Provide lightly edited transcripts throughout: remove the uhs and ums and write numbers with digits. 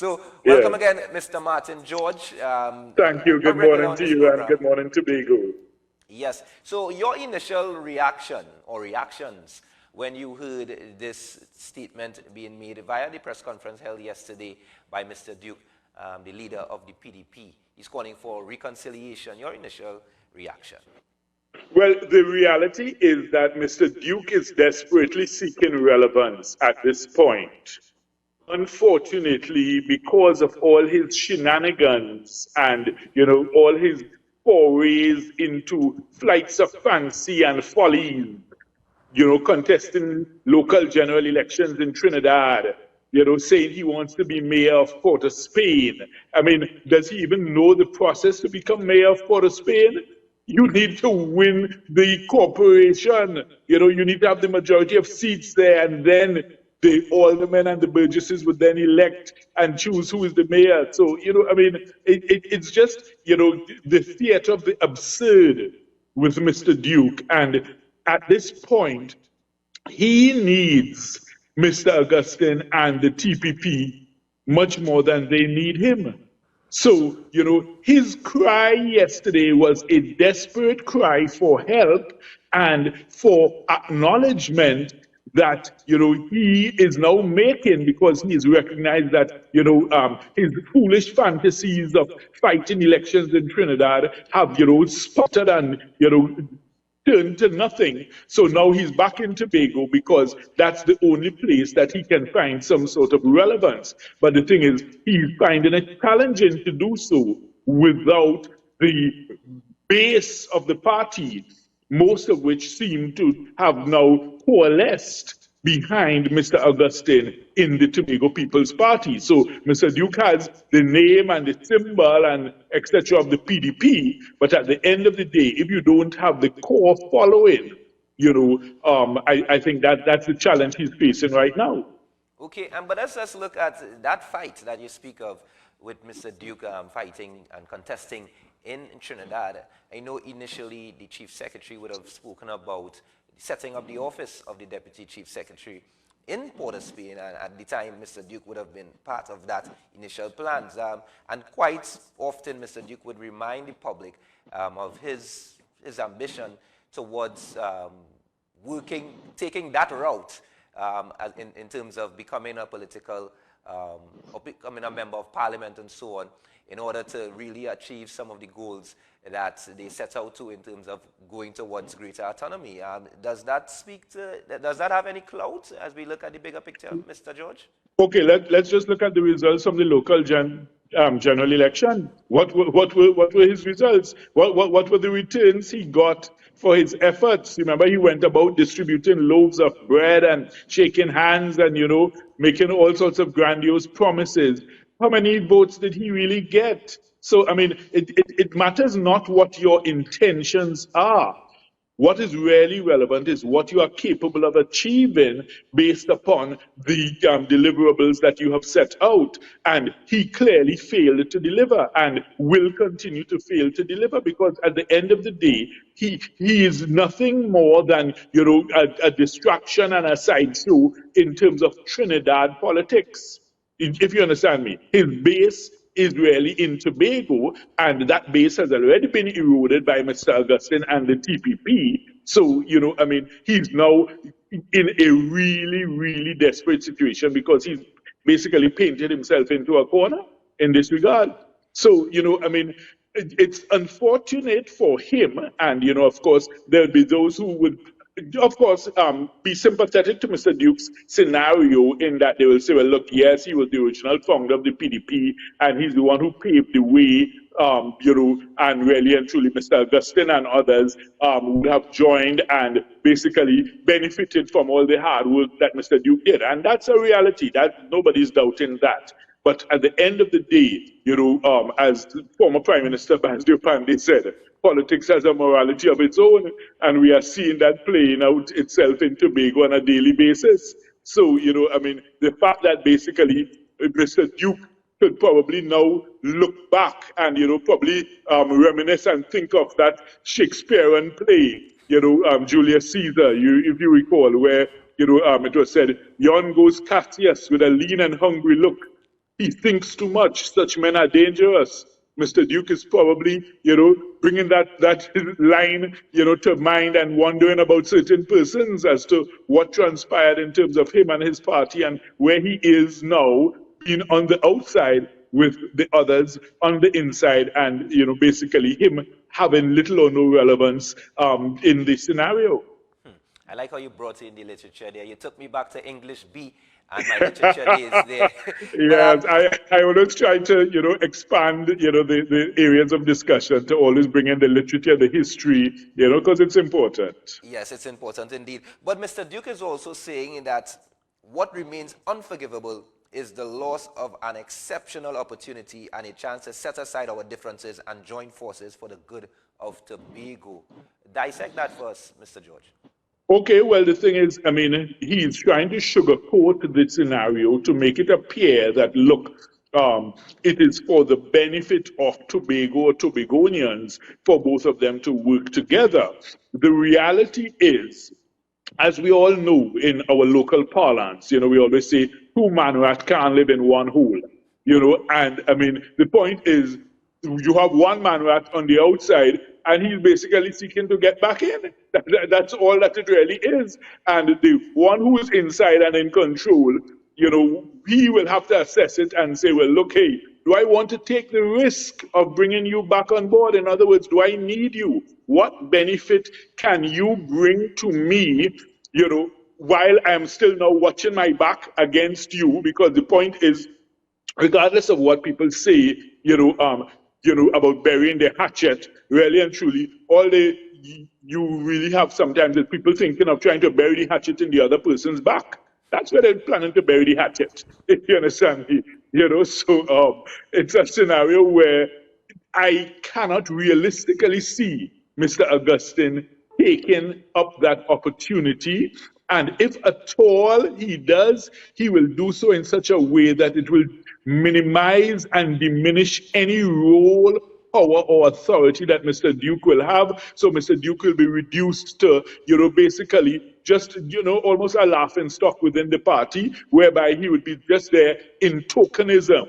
So Yeah. welcome again, Mr. Martin George. Thank you. Good regular morning on to this you and program. good morning to Tobago. Yes. So your initial reaction or reactions when you heard this statement being made via the press conference held yesterday by Mr. Duke, the leader of the PDP, he's calling for reconciliation. Your initial reaction? Well, the reality is that Mr. Duke is desperately seeking relevance at this point. Unfortunately, because of all his shenanigans and, all his forays into flights of fancy and follies, contesting local general elections in Trinidad, saying he wants to be mayor of Port of Spain. I mean, does he even know the process to become mayor of Port of Spain? You need to win the corporation. You need to have the majority of seats there, and then the aldermen and the burgesses would then elect and choose who is the mayor. So, it's just, the theater of the absurd with Mr. Duke. And at this point, he needs Mr. Augustine and the TPP much more than they need him. So, his cry yesterday was a desperate cry for help and for acknowledgement that, he is now making because he has recognized that, his foolish fantasies of fighting elections in Trinidad have, sputtered and, turned to nothing. So now he's back in Tobago because that's the only place that he can find some sort of relevance. But the thing is, he's finding it challenging to do so without the base of the party, most of which seem to have now coalesced behind Mr. Augustine in the Tobago People's Party. So Mr. Duke has the name and the symbol and etc. of the PDP, but at the end of the day, if you don't have the core following, I think that's the challenge he's facing right now. Okay, but let's just look at that fight that you speak of with Mr. Duke fighting and contesting in Trinidad. I know initially the Chief Secretary would have spoken about setting up the office of the Deputy Chief Secretary in Port of Spain, and at the time Mr. Duke would have been part of that initial plans. And quite often Mr. Duke would remind the public of his ambition towards taking that route in terms of becoming a political, or becoming a member of parliament and so on, in order to really achieve some of the goals that they set out to in terms of going towards greater autonomy. Does that have any clout as we look at the bigger picture, Mr. George? Okay, let's just look at the results from the local general election. What were his results? What were the returns he got for his efforts? Remember, he went about distributing loaves of bread and shaking hands and, making all sorts of grandiose promises. How many votes did he really get? So, I mean, it matters not what your intentions are. What is really relevant is what you are capable of achieving based upon the deliverables that you have set out. And he clearly failed to deliver and will continue to fail to deliver, because at the end of the day, he is nothing more than, a distraction and a sideshow in terms of Trinidad politics. If you understand me, his base is really in Tobago, and that base has already been eroded by Mr. Augustine and the TPP. So, he's now in a really, really desperate situation because he's basically painted himself into a corner in this regard. So, it's unfortunate for him, and, of course, there'll be those who would, of course, be sympathetic to Mr. Duke's scenario, in that they will say, well, look, yes, he was the original founder of the PDP, and he's the one who paved the way, and really and truly Mr. Augustine and others would have joined and basically benefited from all the hard work that Mr. Duke did. And that's a reality. That nobody's doubting that. But at the end of the day, as former Prime Minister Banjo Pandey said, politics has a morality of its own, and we are seeing that playing out itself in Tobago on a daily basis. So, the fact that basically Mr. Duke could probably now look back and, probably reminisce and think of that Shakespearean play, Julius Caesar, if you recall, where, it was said, yon goes Cassius with a lean and hungry look. He thinks too much. Such men are dangerous. Mr. Duke is probably, bringing that line, to mind and wondering about certain persons as to what transpired in terms of him and his party and where he is now, being on the outside with the others on the inside, and basically him having little or no relevance in this scenario. I like how you brought in the literature there. You took me back to English B and my literature days there. But Yes, I always try to, expand, the areas of discussion, to always bring in the literature, the history, because it's important. yes, it's important indeed. But Mr. Duke is also saying that what remains unforgivable is the loss of an exceptional opportunity and a chance to set aside our differences and join forces for the good of Tobago. Dissect that for us, Mr. George. Okay, well, the thing is, he's trying to sugarcoat the scenario to make it appear that, look, it is for the benefit of Tobago or Tobagonians for both of them to work together. The reality is, as we all know in our local parlance, we always say, two man rat can't live in one hole. And the point is, you have one man rat on the outside, and he's basically seeking to get back in. That's all that it really is. And the one who is inside and in control, he will have to assess it and say, well, look, hey, do I want to take the risk of bringing you back on board? In other words, do I need you? What benefit can you bring to me, while I'm still now watching my back against you? Because the point is, regardless of what people say, about burying the hatchet, really and truly, you really have sometimes is people thinking of trying to bury the hatchet in the other person's back. That's where they're planning to bury the hatchet. If you understand me, So it's a scenario where I cannot realistically see Mr. Augustine taking up that opportunity. And if at all he does, he will do so in such a way that it will minimize and diminish any role, power, or authority that Mr. Duke will have. So Mr. Duke will be reduced to, basically just, almost a laughing stock within the party, whereby he would be just there in tokenism,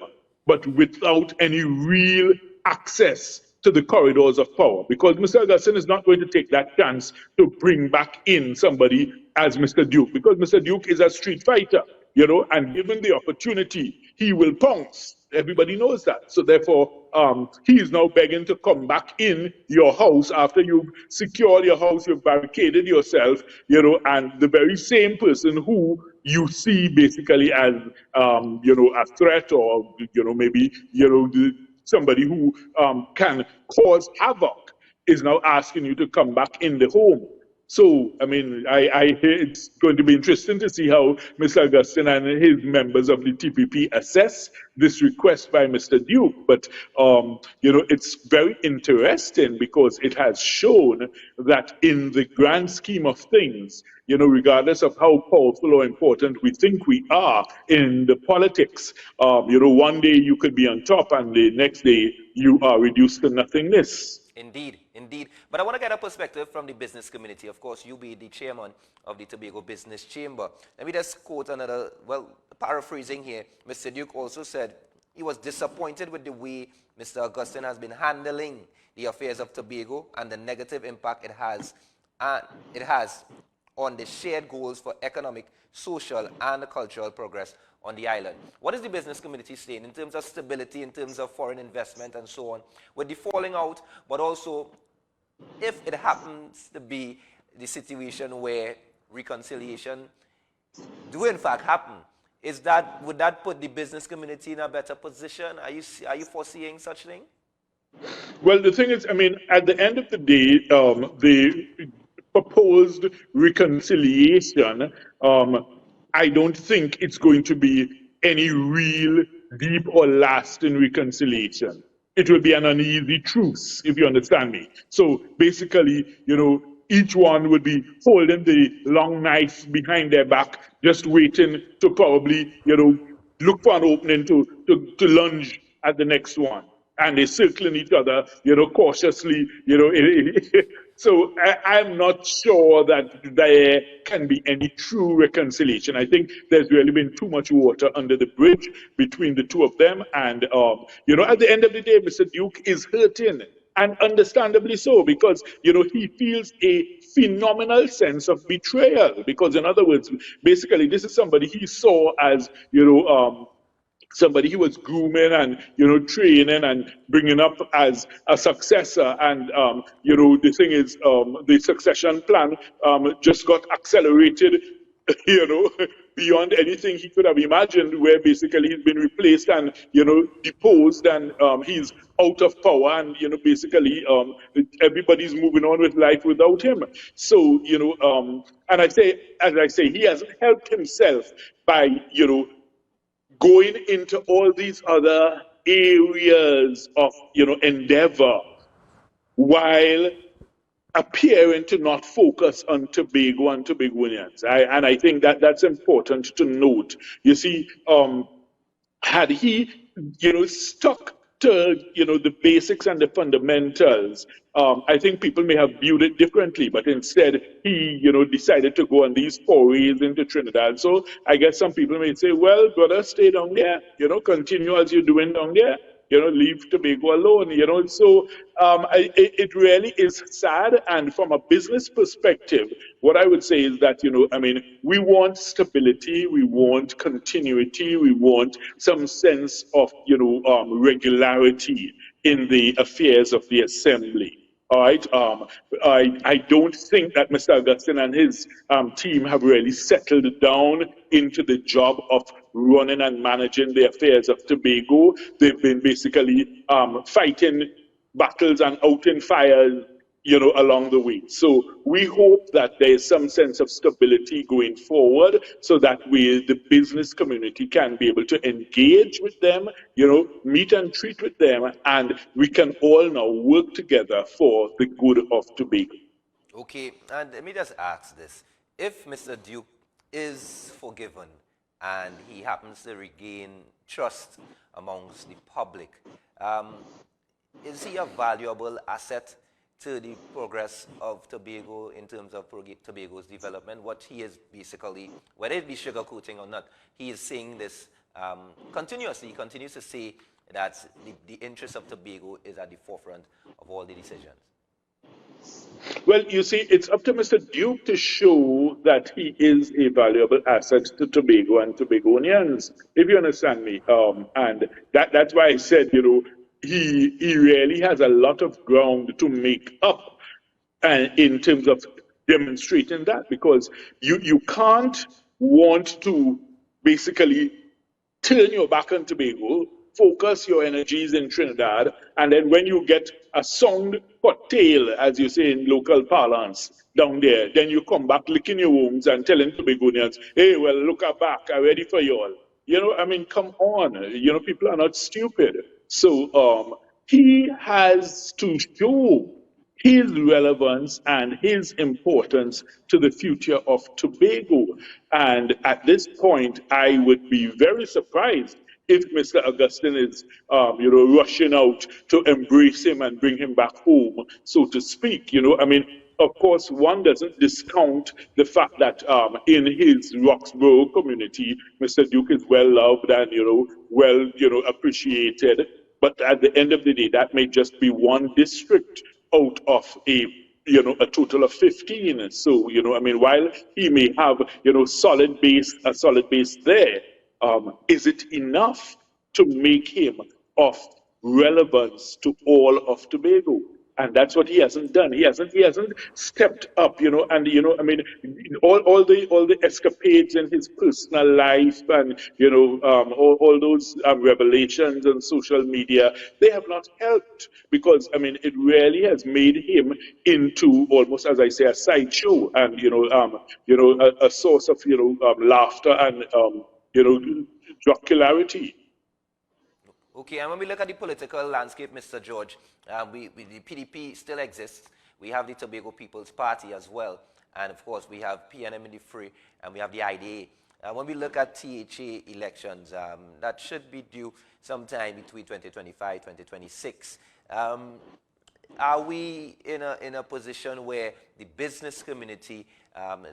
but without any real access to the corridors of power, because Mr. Augustine is not going to take that chance to bring back in somebody as Mr. Duke, because Mr. Duke is a street fighter, and given the opportunity, he will pounce. Everybody knows that. So therefore, he is now begging to come back in your house after you've secured your house, you've barricaded yourself, and the very same person who you see basically as, a threat, or, maybe, somebody who can cause havoc is now asking you to come back in the home. So, I hear it's going to be interesting to see how Mr. Augustine and his members of the TPP assess this request by Mr. Duke. But, it's very interesting because it has shown that in the grand scheme of things, regardless of how powerful or important we think we are in the politics, one day you could be on top and the next day you are reduced to nothingness. Indeed, indeed. But I want to get a perspective from the business community. Of course, you be the chairman of the Tobago Business Chamber. Let me just quote another, paraphrasing here. Mr. Duke also said he was disappointed with the way Mr. Augustine has been handling the affairs of Tobago and the negative impact it has on the shared goals for economic, social, and cultural progress on the island. What is the business community saying in terms of stability, in terms of foreign investment, and so on, with the falling out, but also if it happens to be the situation where reconciliation do in fact happen, would that put the business community in a better position? Are you foreseeing such thing? Well, the thing is, at the end of the day, the proposed reconciliation, I don't think it's going to be any real deep or lasting reconciliation. It will be an uneasy truce, if you understand me. So basically, each one would be holding the long knife behind their back, just waiting to probably, look for an opening to lunge at the next one. And they're circling each other, cautiously, So I'm not sure that there can be any true reconciliation. I think there's really been too much water under the bridge between the two of them. And, at the end of the day, Mr. Duke is hurting. And understandably so, because, he feels a phenomenal sense of betrayal. Because, in other words, basically, this is somebody he saw as, somebody he was grooming and training and bringing up as a successor. And the thing is, the succession plan just got accelerated you know beyond anything he could have imagined, where basically he's been replaced and deposed, and he's out of power, and basically everybody's moving on with life without him. So and as I say, he has helped himself by going into all these other areas of endeavor, while appearing to not focus on Tobago and Tobagonians. And I think that that's important to note. You see, had he, stuck to, the basics and the fundamentals, I think people may have viewed it differently. But instead, he, decided to go on these forays into Trinidad. So I guess some people may say, well, brother, stay down there, continue as you're doing down there. Leave Tobago alone. So it really is sad. And from a business perspective, what I would say is that, we want stability, we want continuity, we want some sense of, regularity in the affairs of the assembly. All right. I don't think that Mr. Augustine and his team have really settled down into the job of running and managing the affairs of Tobago. They've been basically fighting battles and outing fires, along the way. So we hope that there is some sense of stability going forward, so that the business community can be able to engage with them, meet and treat with them, and we can all now work together for the good of Tobago. Okay, and let me just ask this. If Mr. Duke is forgiven and he happens to regain trust amongst the public, is he a valuable asset to the progress of Tobago in terms of Tobago's development? What he is basically, whether it be sugarcoating or not, he is saying this continuously. He continues to say that the interest of Tobago is at the forefront of all the decisions. Well, you see, it's up to Mr. Duke to show that he is a valuable asset to Tobago and Tobagonians, if you understand me. And that's why I said, he really has a lot of ground to make up, in terms of demonstrating that, because you can't want to basically turn your back on Tobago, focus your energies in Trinidad, and then when you get a sound tail, as you say in local parlance, down there, then you come back licking your wounds and telling Tobagonians, hey, well, look back, I'm ready for you all. Come on. People are not stupid. So he has to show his relevance and his importance to the future of Tobago. And at this point, I would be very surprised if Mr. Augustine is, rushing out to embrace him and bring him back home, so to speak. Of course, one doesn't discount the fact that in his Roxborough community, Mr. Duke is well loved and, well, appreciated. But at the end of the day, that may just be one district out of a total of 15. So, while he may have, a solid base there, is it enough to make him of relevance to all of Tobago? And that's what he hasn't done. He hasn't stepped up, and all the escapades in his personal life, and all those revelations on social media, they have not helped, because it really has made him into almost, as I say, a sideshow, and a source of laughter and jocularity. Okay, and when we look at the political landscape, Mr. George, the PDP still exists. We have the Tobago People's Party as well. And of course, we have PNM in the fray, and we have the IDA. When we look at THA elections, that should be due sometime between 2025, 2026. are we in a position where the business community,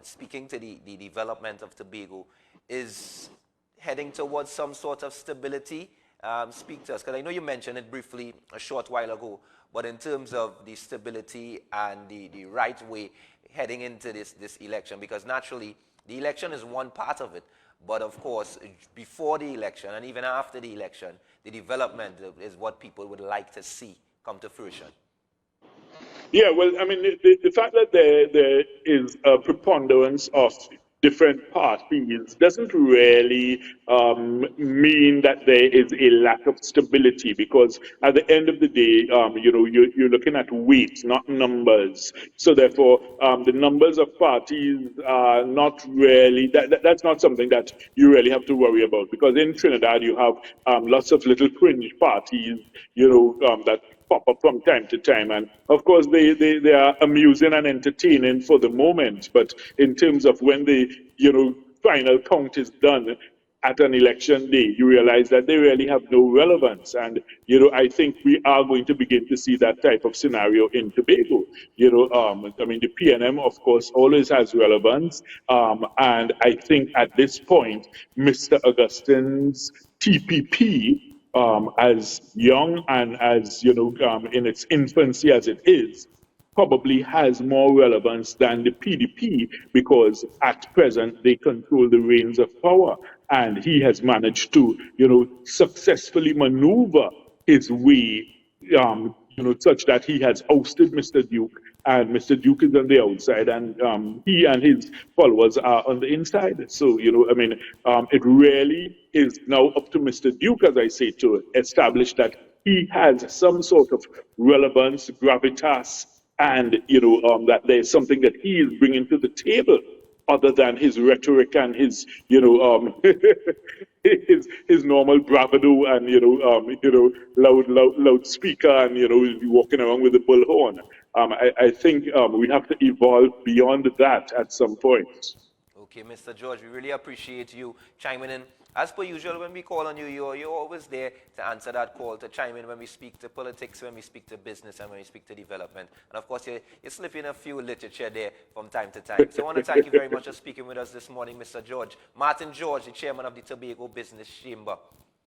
speaking to the development of Tobago, is heading towards some sort of stability? Speak to us, because I know you mentioned it briefly a short while ago, but in terms of the stability and the right way heading into this election, because naturally the election is one part of it, but of course before the election and even after the election, the development is what people would like to see come to fruition. Yeah, well, I mean, the fact that there is a preponderance of different parties doesn't really mean that there is a lack of stability, because at the end of the day, you're looking at weight, not numbers. So therefore, the numbers of parties are not really, that's not something that you really have to worry about, because in Trinidad you have lots of little fringe parties, that pop up from time to time. And of course, they are amusing and entertaining for the moment. But in terms of when the final count is done at an election day, you realize that they really have no relevance. And I think we are going to begin to see that type of scenario in Tobago. I mean, the PNM, of course, always has relevance. And I think at this point, Mr. Augustine's TPP, as young and as in its infancy as it is, probably has more relevance than the PDP, because at present they control the reins of power, and he has managed to successfully maneuver his way, such that he has ousted Mr. Duke, and Mr. Duke is on the outside, and he and his followers are on the inside. So, I mean, it really is now up to Mr. Duke, as I say, to establish that he has some sort of relevance, gravitas, and, that there's something that he is bringing to the table other than his rhetoric and his, his normal bravado and loud speaker and walking around with a bullhorn. I think we have to evolve beyond that at some point. Okay, Mr. George, we really appreciate you chiming in. As per usual, when we call on you, you're always there to answer that call, to chime in when we speak to politics, when we speak to business, and when we speak to development. And of course, you're slipping a few literature there from time to time. So I want to thank you very much for speaking with us this morning, Mr. George. Martin George, the chairman of the Tobago Business Chamber.